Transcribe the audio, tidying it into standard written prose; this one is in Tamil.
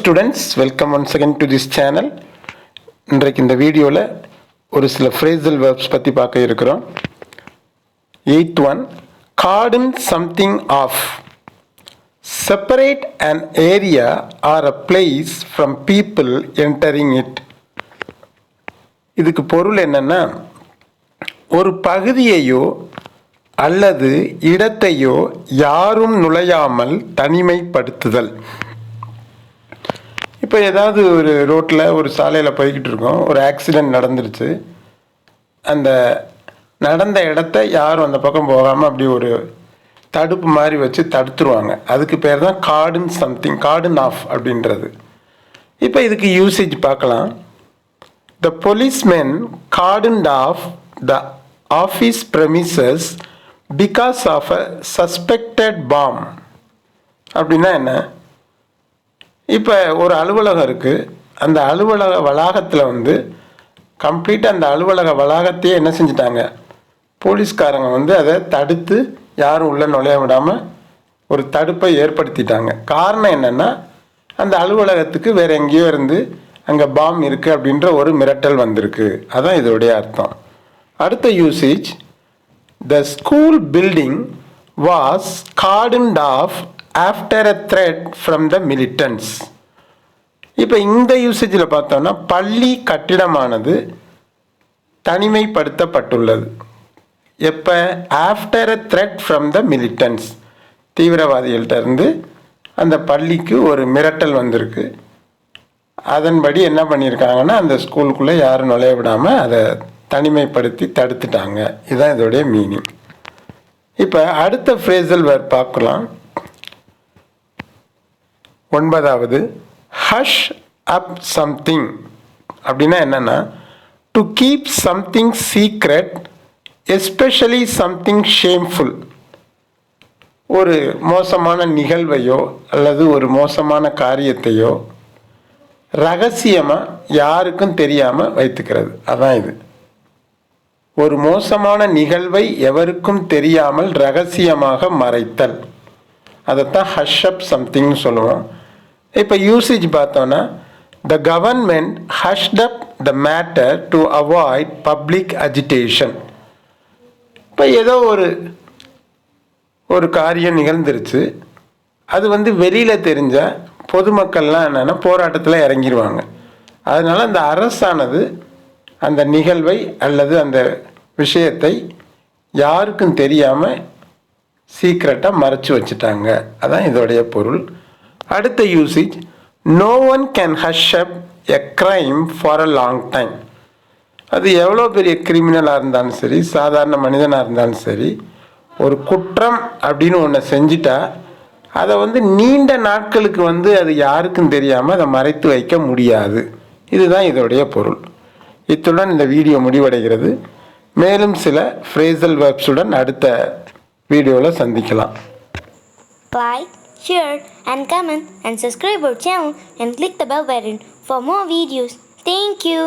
students, welcome once again to this channel. இன்றைக்கு இந்த வீடியோவில் ஒரு சில phrasal verbs பற்றி பார்க்க இருக்கிறோம். 8th one, cordon something off. Separate an area or a place from people entering it. இதுக்கு பொருள் என்னன்னா, ஒரு பகுதியையோ அல்லது இடத்தையோ யாரும் நுழையாமல் தனிமைப்படுத்துதல். இப்போ ஏதாவது ஒரு ரோட்டில் ஒரு சாலையில் போய்கிட்டு இருக்கோம், ஒரு ஆக்சிடெண்ட் நடந்துருச்சு. அந்த நடந்த இடத்த யாரும் அந்த பக்கம் போகாமல் அப்படி ஒரு தடுப்பு மாதிரி வச்சு தடுத்துருவாங்க. அதுக்கு பேர் தான் கார்டன் சம்திங், கார்டன் ஆஃப் அப்படின்றது. இப்போ இதுக்கு யூசேஜ் பார்க்கலாம். த policemen cordoned off the office premises because of a suspected bomb. அப்படின்னா என்ன? இப்போ ஒரு அலுவலகம் இருக்குது, அந்த அலுவலக வளாகத்தில் கம்ப்ளீட்டாக அந்த அலுவலக வளாகத்தையே என்ன செஞ்சிட்டாங்க, போலீஸ்காரங்க அதை தடுத்து யாரும் உள்ளே நுழைய விடாமல் ஒரு தடுப்பை ஏற்படுத்திட்டாங்க. காரணம் என்னென்னா, அந்த அலுவலகத்துக்கு வேறு எங்கேயோ இருந்து அங்கே பாம் இருக்குது அப்படின்ற ஒரு மிரட்டல் வந்திருக்கு. அதான் இதோடைய அர்த்தம். அடுத்த usage, the school building was cordoned off after a threat from the militants. இப்போ இந்த யூசேஜில் பார்த்தோம்னா, பள்ளி கட்டிடமானது தனிமைப்படுத்தப்பட்டுள்ளது. எப்போ? After a threat from the militants, தீவிரவாதிகள்கிட்ட இருந்து அந்த பள்ளிக்கு ஒரு மிரட்டல் வந்திருக்கு. அதன்படி என்ன பண்ணியிருக்காங்கன்னா, அந்த ஸ்கூலுக்குள்ளே யாரும் நுழைய விடாமல் அதை தனிமைப்படுத்தி தடுத்துட்டாங்க. இதுதான் இதோடைய மீனிங். இப்போ அடுத்த phrasal verb பார்க்கலாம். 9வது, ஹஷ் அப் சம்திங். அப்படின்னா என்னென்னா, to keep something secret, especially something shameful. ஒரு மோசமான நிகழ்வையோ அல்லது ஒரு மோசமான காரியத்தையோ ரகசியமாக யாருக்கும் தெரியாமல் வைத்துக்கிறது. அதான் இது. ஒரு மோசமான நிகழ்வை எவருக்கும் தெரியாமல் ரகசியமாக மறைத்தல், அதைத்தான் ஹஷ் அப் சம்திங்னு சொல்லுவோம். இப்போ யூசேஜ் பார்த்தோன்னா, the government hushed up the matter to avoid public agitation. இப்போ ஏதோ ஒரு காரியம் நிகழ்ந்துருச்சு, அது வெளியில் தெரிஞ்சால் பொதுமக்கள்லாம் என்னென்னா போராட்டத்தில் இறங்கிடுவாங்க. அதனால் அந்த அரசானது அந்த நிகழ்வை அல்லது அந்த விஷயத்தை யாருக்கும் தெரியாமல் சீக்ரெட்டாக மறைச்சி வச்சுட்டாங்க. அதான் இதோடைய பொருள். அடுத்த usage, no one can hush up a crime for a long time. அது எவ்வளோ பெரிய கிரிமினலாக இருந்தாலும் சரி, சாதாரண மனிதனாக இருந்தாலும் சரி, ஒரு குற்றம் அப்படின்னு ஒன்று செஞ்சிட்டா அதை நீண்ட நாட்களுக்கு அது யாருக்கும் தெரியாமல் அதை மறைத்து வைக்க முடியாது. இதுதான் இதோடைய பொருள். இத்துடன் இந்த வீடியோ முடிவடைகிறது. மேலும் சில phrasal verbs-உடன் அடுத்த வீடியோவில் சந்திக்கலாம். Like, share and comment and subscribe our channel and click the bell button for more videos. Thank you.